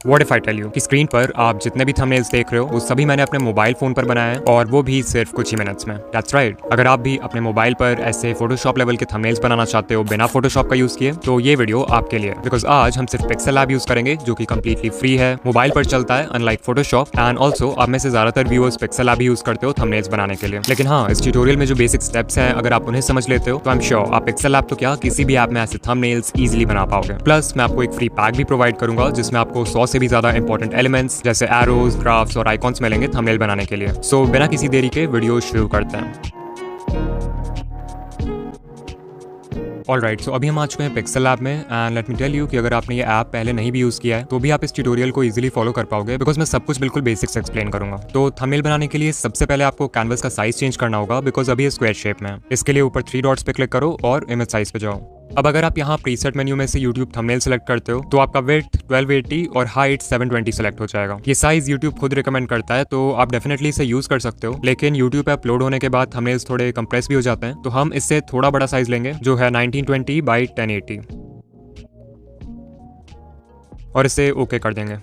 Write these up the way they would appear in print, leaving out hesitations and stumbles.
What if I tell you कि screen पर आप जितने भी थंबनेल्स देख रहे हो वो सभी मैंने अपने मोबाइल फोन पर बनाया है और वो भी सिर्फ कुछ ही मिनट्स में। That's right. अगर आप भी अपने मोबाइल पर ऐसे फोटोशॉप लेवल के थंबनेल्स बनाना चाहते हो बिना फोटोशॉप का यूज किए तो ये वीडियो आपके लिए, बिकॉज आज हम सिर्फ पिक्सेल लैब यूज करेंगे जो कि कंप्लीटली फ्री है, मोबाइल पर चलता है अनलाइक फोटोशॉप। एंड ऑल्सो आप में से ज्यादातर व्यूअर्स पिक्सेल लैब यूज करते हो थंबनेल्स बनाने के लिए। लेकिन हाँ, इस ट्यूटोरियल में जो बेसिक स्टेप्स हैं अगर आप उन्हें समझ लेते हो तो आई एम श्योर आप पिक्सेल लैब तो क्या किसी भी ऐप में ऐसे थंबनेल्स इजीली बना पाओगे। प्लस मैं आपको एक फ्री पैक भी प्रोवाइड करूंगा जिसमें आपको 100 से भी ज्यादा इंपॉर्टेंट एलिमेंट्स जैसे एरोज, ग्राफ्स और आइकॉन्स मिलेंगे थंबनेल बनाने के लिए। सो बिना किसी देरी के वीडियो शुरू करते हैं। ऑलराइट, सो अभी हम आ चुके हैं पिक्सेल लैब में and let me tell you कि अगर आपने ये ऐप पहले नहीं भी यूज किया है तो भी आप इस ट्यूटोरियल को इजीली फॉलो कर पाओगे, बिकॉज मैं सब कुछ बिल्कुल बेसिक्स एक्सप्लेन करूंगा। तो थंबनेल बनाने के लिए सबसे पहले आपको कैनवस का साइज चेंज करना होगा, बिकॉज अभी ये स्क्वायर शेप में है। इसके लिए ऊपर 3 डॉट्स पे क्लिक करो और इमेज साइज पे जाओ। अब अगर आप यहाँ प्रीसेट मेन्यू में से YouTube थंबनेल सेलेक्ट करते हो तो आपका विड्थ 1280 और हाइट 720 सेलेक्ट हो जाएगा। ये साइज YouTube खुद रिकमेंड करता है तो आप डेफिनेटली इसे यूज कर सकते हो, लेकिन YouTube पे अपलोड होने के बाद थंबनेल्स थोड़े कंप्रेस भी हो जाते हैं, तो हम इससे थोड़ा बड़ा साइज लेंगे जो है 1920 बाई 1080 और इसे ओके कर देंगे।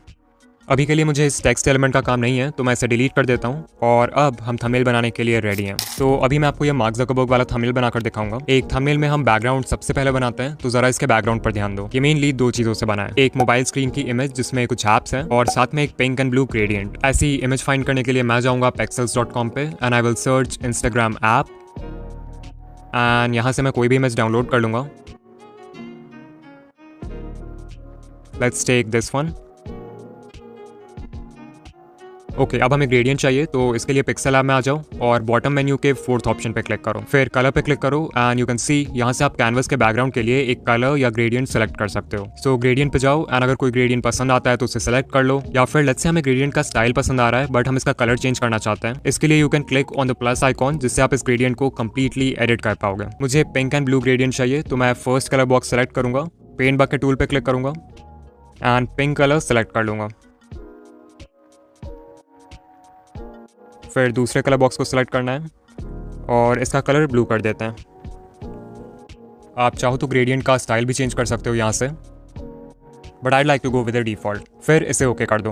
अभी के लिए मुझे इस टेक्स्ट एलिमेंट का काम नहीं है तो मैं इसे डिलीट कर देता हूँ और अब हम थंबनेल बनाने के लिए रेडी हैं। तो अभी मैं आपको ये मार्क ज़करबर्ग वाला थंबनेल बनाकर दिखाऊंगा। एक थंबनेल में हम बैकग्राउंड सबसे पहले बनाते हैं, तो जरा इसके बैकग्राउंड पर ध्यान दो। ये मेनली 2 चीजों से बना है, एक मोबाइल स्क्रीन की इमेज जिसमें कुछ ऐप्स हैं और साथ में एक पिंक एंड ब्लू ग्रेडियंट। ऐसी इमेज फाइंड करने के लिए मैं जाऊंगा pexels.com पे and I will search Instagram app and यहाँ से मैं कोई भी इमेज डाउनलोड कर लूंगा। Let's take this one. Okay, अब हमें ग्रेडियंट चाहिए तो इसके लिए पिक्सेल लैब में आ जाओ और बॉटम मेन्यू के 4th ऑप्शन पे क्लिक करो, फिर कलर पे क्लिक करो एंड यू कैन सी यहाँ से आप कैनवस के बैकग्राउंड के लिए एक कलर या ग्रेडियंट सेलेक्ट कर सकते हो। सो ग्रेडियंट पे जाओ एंड अगर कोई ग्रेडियंट पसंद आता है तो उसे सेलेक्ट कर लो, या फिर लेट्स से हमें ग्रेडियंट का स्टाइल पसंद आ रहा है बट हम इसका कलर चेंज करना चाहते हैं। इसके लिए you can click on the plus icon जिससे आप इस ग्रेडियंट को कंप्लीटली एडिट कर पाओगे। मुझे पिंक एंड ब्लू ग्रेडियंट चाहिए तो मैं फर्स्ट कलर बॉक्स सेलेक्ट करूंगा, पेंट बकेट टूल पे क्लिक करूंगा एंड पिंक कलर सेलेक्ट कर लूंगा। फिर दूसरे कलर बॉक्स को सिलेक्ट करना है और इसका कलर ब्लू कर देते हैं। आप चाहो तो ग्रेडियंट का स्टाइल भी चेंज कर सकते हो यहाँ से, but I like to go with the default. फिर इसे ओके कर दो।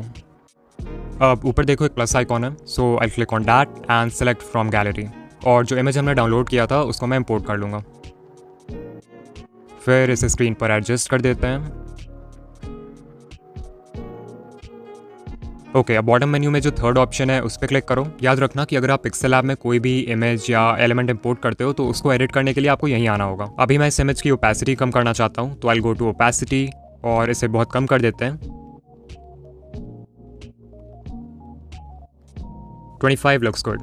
अब ऊपर देखो एक प्लस आइकॉन है, so I click on that and select from gallery और जो इमेज हमने डाउनलोड किया था उसको मैं इंपोर्ट कर लूँगा। फिर इसे स्क्रीन पर एडजस्ट कर देते हैं। ओके, अब बॉटम मेन्यू में जो 3rd ऑप्शन है उस पर क्लिक करो। याद रखना कि अगर आप पिक्सेल लैब में कोई भी इमेज या एलिमेंट इंपोर्ट करते हो तो उसको एडिट करने के लिए आपको यहीं आना होगा। अभी मैं इस इमेज की ओपेसिटी कम करना चाहता हूँ तो आई गो टू ओपेसिटी और इसे बहुत कम कर देते हैं। 25 लुक्स गुड।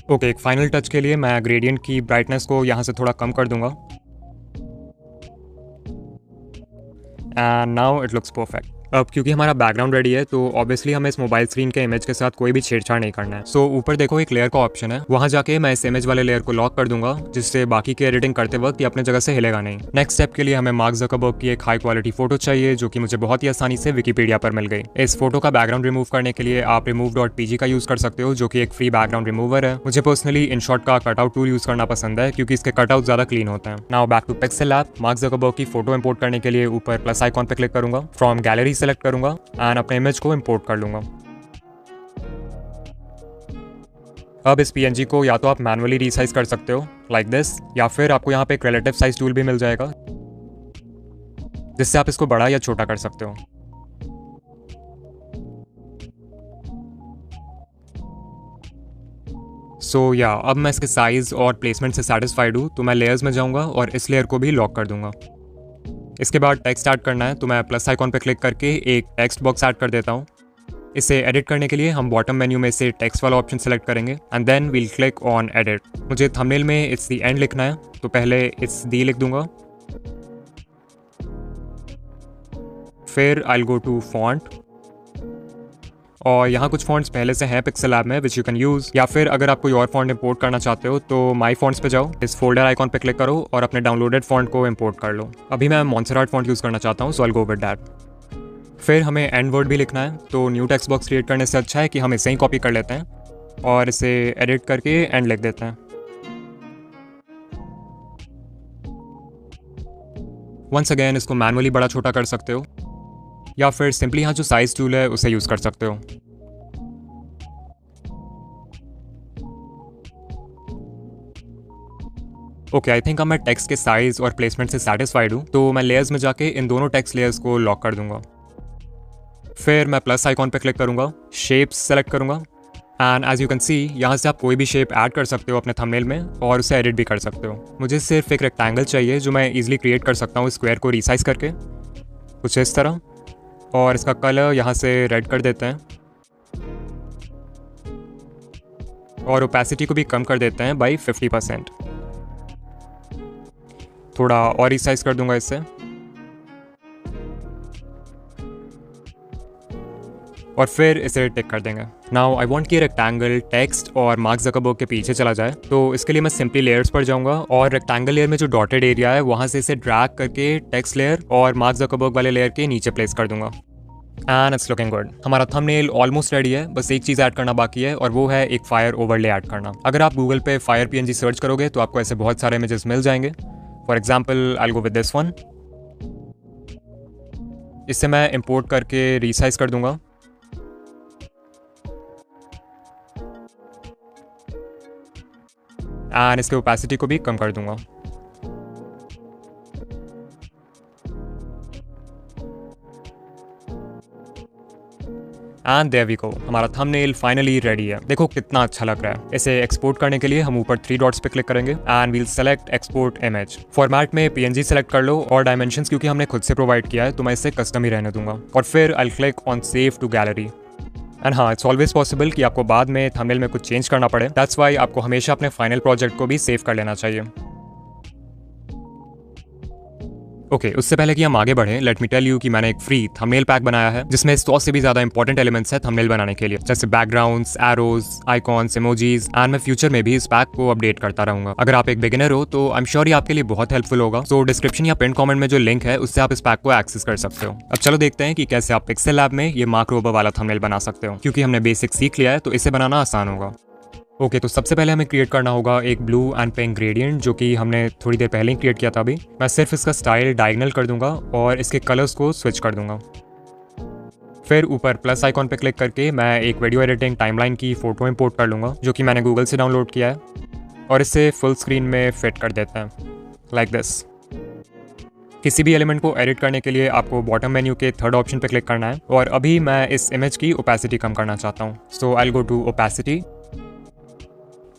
ओके, एक फाइनल टच के लिए मैं ग्रेडियंट की ब्राइटनेस को यहाँ से थोड़ा कम कर दूंगा and now it looks perfect. अब क्योंकि हमारा बैकग्राउंड रेडी है तो ऑब्वियसली हमें इस मोबाइल स्क्रीन के इमेज के साथ कोई भी छेड़छाड़ नहीं करना है। सो ऊपर देखो एक लेयर का ऑप्शन है, वहां जाके मैं इस इमेज वाले लेयर को लॉक कर दूंगा जिससे बाकी की एडिटिंग करते वक्त ये अपने जगह से हिलेगा नहीं। नेक्स्ट स्टेप के लिए हमें मार्क ज़करबर्ग की एक हाई क्वालिटी फोटो चाहिए जो कि मुझे बहुत ही आसानी से विकीपीडिया पर मिल गई। इस फोटो का बैकग्राउंड रिमूव करने के लिए आप remove.pg का यूज कर सकते हो जो कि एक फ्री बैकग्राउंड रिमूवर है। मुझे पर्सनली InShot का कटआउट टूल यूज करना पसंद है क्योंकि इसके कटआउट ज्यादा क्लीन होते हैं। Now back to Pixel Lab. Mark Zuckerberg की फोटो इंपोर्ट करने के लिए ऊपर प्लस आइकॉन पे क्लिक करूंगा, फ्रॉम गैलरी सेलेक्ट करूंगा एंड अपने इमेज को इंपोर्ट कर लूंगा। अब इस PNG को या तो आप मैनुअली रीसाइज कर सकते हो लाइक दिस, या फिर आपको यहाँ पे एक रिलेटिव साइज टूल भी मिल जाएगा जिससे आप इसको बड़ा या छोटा कर सकते हो। सो या अब मैं इसके साइज और प्लेसमेंट से सेटिस्फाइड हूँ तो मैं लेयर्स में जाऊंगा और इस लेयर को भी लॉक कर दूंगा। इसके बाद टेक्स्ट ऐड करना है तो मैं प्लस आइकॉन पर क्लिक करके एक टेक्स्ट बॉक्स ऐड कर देता हूँ। इसे एडिट करने के लिए हम बॉटम मेन्यू में से टेक्स्ट वाला ऑप्शन सेलेक्ट करेंगे and then we'll click on edit. मुझे थंबनेल में इट्स द एंड लिखना है तो पहले इट्स दी लिख दूंगा, फिर I will go to font और यहाँ कुछ फॉन्ट्स पहले से हैं पिक्सेल लैब में विच यू कैन यूज, या फिर अगर आप कोई और फॉन्ट इंपोर्ट करना चाहते हो तो माई फॉन्ट्स पे जाओ, इस फोल्डर आइकॉन पे क्लिक करो और अपने डाउनलोडेड फॉन्ट को इंपोर्ट कर लो। अभी मैं मॉन्सेराट फॉन्ट यूज करना चाहता हूँ so I will go with that. फिर हमें एंड वर्ड भी लिखना है तो न्यू टेक्स्ट बॉक्स क्रिएट करने से अच्छा है कि हम इसे ही कॉपी कर लेते हैं और इसे एडिट करके एंड लिख देते हैं। वंस अगेन इसको मैनुअली बड़ा छोटा कर सकते हो या फिर सिंपली यहाँ जो साइज टूल है उसे यूज़ कर सकते हो। ओके, आई थिंक अब मैं टेक्स्ट के साइज और प्लेसमेंट से सेटिस्फाइड हूँ, तो मैं लेयर्स में जाके इन दोनों टेक्स्ट लेयर्स को लॉक कर दूंगा। फिर मैं प्लस आइकॉन पे क्लिक करूंगा, शेप्स सेलेक्ट करूंगा and as you can see यहाँ से आप कोई भी शेप ऐड कर सकते हो अपने थंबनेल में और उसे एडिट भी कर सकते हो। मुझे सिर्फ एक रेक्टेंगल चाहिए जो मैं इजीली क्रिएट कर सकता हूँ स्क्वायर को रिसाइज करके, कुछ इस तरह, और इसका कलर यहाँ से रेड कर देते हैं और ओपेसिटी को भी कम कर देते हैं बाई 50%। थोड़ा और रिसाइज कर दूंगा इससे और फिर इसे टिक कर देंगे। नाउ आई वांट कि रेक्टेंगल टेक्स्ट और मार्क ज़करबर्ग के पीछे चला जाए, तो इसके लिए मैं सिंपली लेयर्स पर जाऊंगा और रेक्टेंगल लेयर में जो डॉटेड एरिया है वहां से इसे ड्रैग करके टेक्स्ट लेयर और मार्क ज़करबर्ग वाले लेयर के नीचे प्लेस कर दूंगा एंड इट्स लुकिंग गुड। हमारा थंबनेल ऑलमोस्ट रेडी है, बस एक चीज़ ऐड करना बाकी है और वो है एक फायर ओवरले ऐड करना। अगर आप गूगल पे फायर PNG सर्च करोगे तो आपको ऐसे बहुत सारे इमेजेस मिल जाएंगे। For example I go with this one. इससे मैं इंपोर्ट करके रीसाइज कर दूंगा एंड इसके ओपेसिटी को भी कम कर दूंगा। एंड देयर वी गो, हमारा थंबनेल फाइनली रेडी है। देखो कितना अच्छा लग रहा है। इसे एक्सपोर्ट करने के लिए हम ऊपर 3 डॉट्स पे क्लिक करेंगे and we'll select export image. Format में PNG सेलेक्ट कर लो और डायमेंशंस क्योंकि हमने खुद से प्रोवाइड किया है तो मैं इसे कस्टम ही रहने दूंगा और फिर I click on save to gallery. And हाँ, इट्स ऑलवेज पॉसिबल कि आपको बाद में थंबनेल में कुछ चेंज करना पड़े, दैट्स वाई आपको हमेशा अपने फाइनल प्रोजेक्ट को भी सेव कर लेना चाहिए। ओके, उससे पहले कि हम आगे बढ़ें, लेट मी टेल यू कि मैंने एक फ्री थंबनेल पैक बनाया है जिसमें 100 से भी ज्यादा इंपॉर्टेंट एलिमेंट्स है थंबनेल बनाने के लिए, जैसे backgrounds, arrows, icons, emojis and मैं फ्यूचर में भी इस पैक को अपडेट करता रहूंगा। अगर आप एक बिगिनर हो तो आई एम श्योर ये आपके लिए बहुत हेल्पफुल होगा। सो डिस्क्रिप्शन या पिन कमेंट में जो लिंक है उससे आप इस पैक को एक्सेस कर सकते हो। अब चलो देखते हैं कि कैसे आप पिक्सेल लैब में ये मार्क रोबर वाला थंबनेल बना सकते हो। क्योंकि हमने बेसिक सीख लिया है तो इसे बनाना आसान होगा। ओके, तो सबसे पहले हमें क्रिएट करना होगा एक ब्लू एंड पिंक ग्रेडियंट जो कि हमने थोड़ी देर पहले ही क्रिएट किया था। अभी मैं सिर्फ इसका स्टाइल डायगोनल कर दूंगा और इसके कलर्स को स्विच कर दूंगा। फिर ऊपर प्लस आइकॉन पे क्लिक करके मैं एक वीडियो एडिटिंग टाइमलाइन की फ़ोटो इंपोर्ट कर लूँगा जो कि मैंने गूगल से डाउनलोड किया है और इसे फुल स्क्रीन में फिट कर देते हैं लाइक दिस। किसी भी एलिमेंट को एडिट करने के लिए आपको बॉटम मेन्यू के 3rd ऑप्शन पे क्लिक करना है और अभी मैं इस इमेज की ओपेसिटी कम करना चाहता हूँ। So I will go to opacity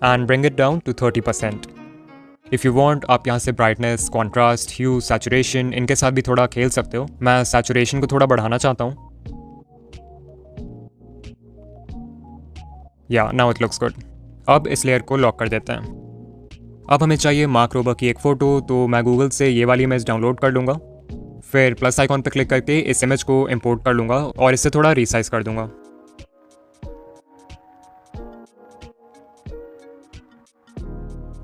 and bring it down to 30%. If you want, आप यहाँ से brightness, contrast, hue, saturation इनके साथ भी थोड़ा खेल सकते हो। मैं saturation को थोड़ा बढ़ाना चाहता हूँ। Yeah, now it looks good. अब इस लेयर को लॉक कर देते हैं। अब हमें चाहिए मार्क रोबर की एक फ़ोटो, तो मैं गूगल से ये वाली इमेज डाउनलोड कर लूँगा। फिर प्लस आइकॉन पर क्लिक करके इस इमेज को इंपोर्ट कर लूँगा और इसे थोड़ा रिसाइज कर दूँगा।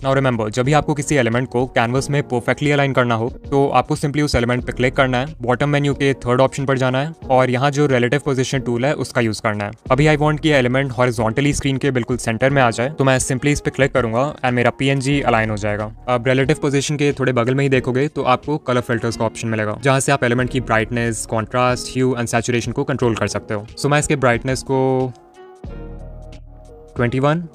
नाउ रिमेंबर, जब भी आपको किसी एलिमेंट को कैनवस में परफेक्टली अलाइन करना हो तो आपको सिंपली उस एलिमेंट पे क्लिक करना है, बॉटम मेन्यू के 3rd ऑप्शन पर जाना है और यहाँ जो रिलेटिव पोजीशन टूल है उसका यूज करना है। अभी आई वांट कि एलिमेंट हॉरिजॉन्टली स्क्रीन के बिल्कुल सेंटर में आ जाए, तो मैं सिंपली इस पे क्लिक करूंगा एंड मेरा PNG अलाइन हो जाएगा। अब रिलेटिव पोजीशन के थोड़े बगल में ही देखोगे तो आपको कलर फिल्टर्स का ऑप्शन मिलेगा जहाँ से आप एलिमेंट की brightness, contrast, hue and saturation को कंट्रोल कर सकते हो। सो मैं इसके ब्राइटनेस को 21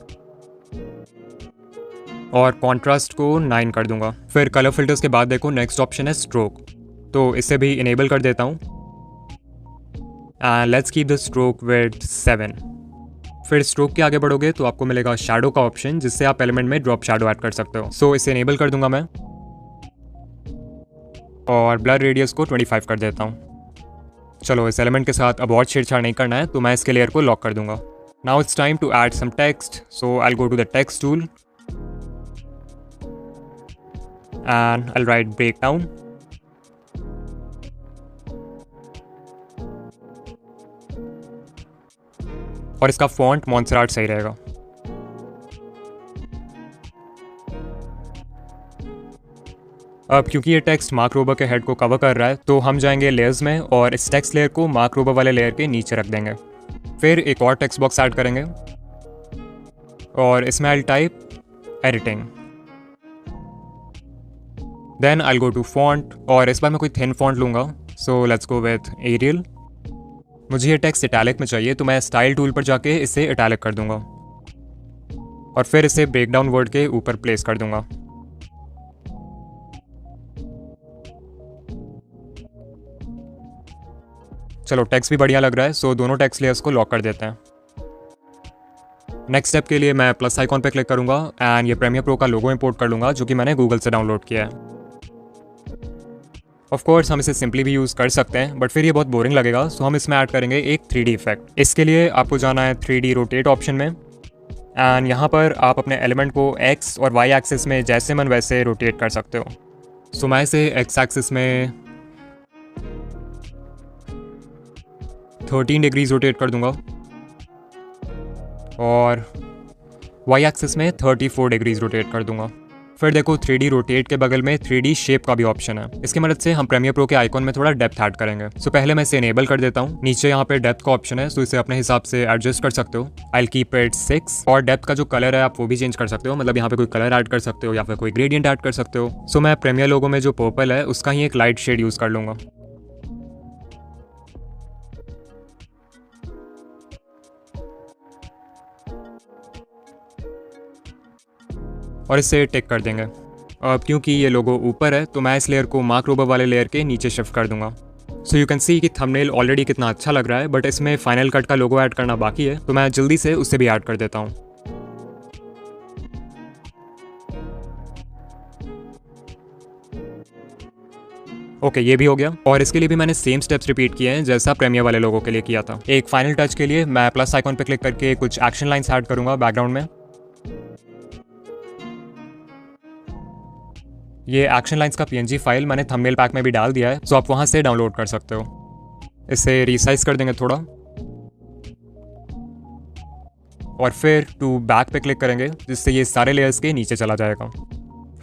और कॉन्ट्रास्ट को 9 कर दूंगा। फिर कलर फिल्टर्स के बाद देखो नेक्स्ट ऑप्शन है स्ट्रोक, तो इसे भी इनेबल कर देता हूँ and let's keep the stroke with 7। फिर स्ट्रोक के आगे बढ़ोगे तो आपको मिलेगा शैडो का ऑप्शन जिससे आप एलिमेंट में ड्रॉप शैडो ऐड कर सकते हो। सो इसे इनेबल कर दूंगा मैं और ब्लर रेडियस को 25 कर देता हूँ। चलो, इस एलिमेंट के साथ अब और छेड़छाड़ नहीं करना है तो मैं इसके लेयर को लॉक कर दूंगा। Now it's time to add some text, so I will go to the text tool and I'll write breakdown और इसका फॉन्ट मॉन्सराट सही रहेगा। अब क्योंकि ये टेक्स्ट मार्क रोबर के हेड को कवर कर रहा है तो हम जाएंगे लेयर्स में और इस टेक्स्ट लेयर को मार्क रोबर वाले लेयर के नीचे रख देंगे। फिर एक और टेक्स्ट बॉक्स ऐड करेंगे और इसमें I'll type editing. Then I'll go to font और इस बार मैं कोई थिन फॉन्ट लूँगा, so let's go with Arial मुझे ये टेक्स्ट इटैलिक में चाहिए, तो मैं स्टाइल टूल पर जाके इसे इटैलिक कर दूंगा और फिर इसे ब्रेकडाउन वर्ड के ऊपर प्लेस कर दूंगा। चलो टेक्स्ट भी बढ़िया लग रहा है, सो दोनों टेक्स्ट लेयर्स को लॉक कर देते हैं। नेक्स्ट स्टेप के लिए मैं प्लस आइकॉन पे क्लिक करूंगा एंड ये प्रीमियर प्रो का लोगो इंपोर्ट कर लूंगा जो कि मैंने गूगल से डाउनलोड किया है। ऑफ कोर्स हम इसे सिंपली भी यूज़ कर सकते हैं, बट फिर ये बहुत बोरिंग लगेगा, सो हम इसमें ऐड करेंगे एक 3D इफेक्ट। इसके लिए आपको जाना है 3D रोटेट ऑप्शन में एंड यहाँ पर आप अपने एलिमेंट को एक्स और वाई एक्सिस में जैसे मन वैसे रोटेट कर सकते हो। सो मैं इसे एक्स एक्सिस में 13 डिग्रीज रोटेट कर दूंगा और वाई एक्सिस में 34 डिग्रीज रोटेट कर दूंगा। फिर देखो 3D रोटेट के बगल में 3D शेप का भी ऑप्शन है। इसकी मदद से हम प्रीमियर प्रो के आइकॉन में थोड़ा डेप्थ ऐड करेंगे। सो पहले मैं इसे इनेबल कर देता हूँ। नीचे यहाँ पे डेप्थ का ऑप्शन है, सो इसे अपने हिसाब से एडजस्ट कर सकते हो। आई कीप इट 6 और डेप्थ का जो कलर है आप वो भी चेंज कर सकते हो, मतलब यहाँ पे कोई कलर ऐड कर सकते हो या फिर कोई ग्रेडियंट ऐड कर सकते हो। सो मैं प्रीमियर लोगो में जो पर्पल है उसका ही एक लाइट शेड यूज कर लूंगा। और इसे टिक कर देंगे। अब क्योंकि ये लोगो ऊपर है तो मैं इस लेयर को मार्क रोबर वाले लेयर के नीचे शिफ्ट कर दूंगा। सो यू कैन सी कि थंबनेल ऑलरेडी कितना अच्छा लग रहा है, बट इसमें फाइनल कट का लोगो ऐड करना बाकी है, तो मैं जल्दी से उसे भी ऐड कर देता हूँ। ओके, ये भी हो गया और इसके लिए भी मैंने सेम स्टेप्स रिपीट किए हैं जैसा प्रीमियर वाले लोगों के लिए किया था। एक फाइनल टच के लिए मैं प्लस आइकॉन पे क्लिक करके कुछ एक्शन लाइंस ऐड करूंगा बैकग्राउंड में। ये एक्शन लाइंस का PNG फाइल मैंने थंबनेल पैक में भी डाल दिया है, तो आप वहां से डाउनलोड कर सकते हो। इसे रिसाइज कर देंगे थोड़ा और फिर टू बैक पे क्लिक करेंगे जिससे ये सारे लेयर्स के नीचे चला जाएगा।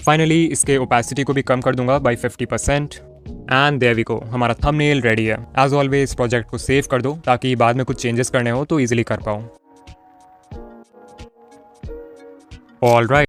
फाइनली इसके ओपेसिटी को भी कम कर दूंगा by 50% and there we go, हमारा थंबनेल रेडी है। एज ऑलवेज इस प्रोजेक्ट को सेव कर दो ताकि बाद में कुछ चेंजेस करने हो तो ईजिली कर पाओ। ऑलराइट।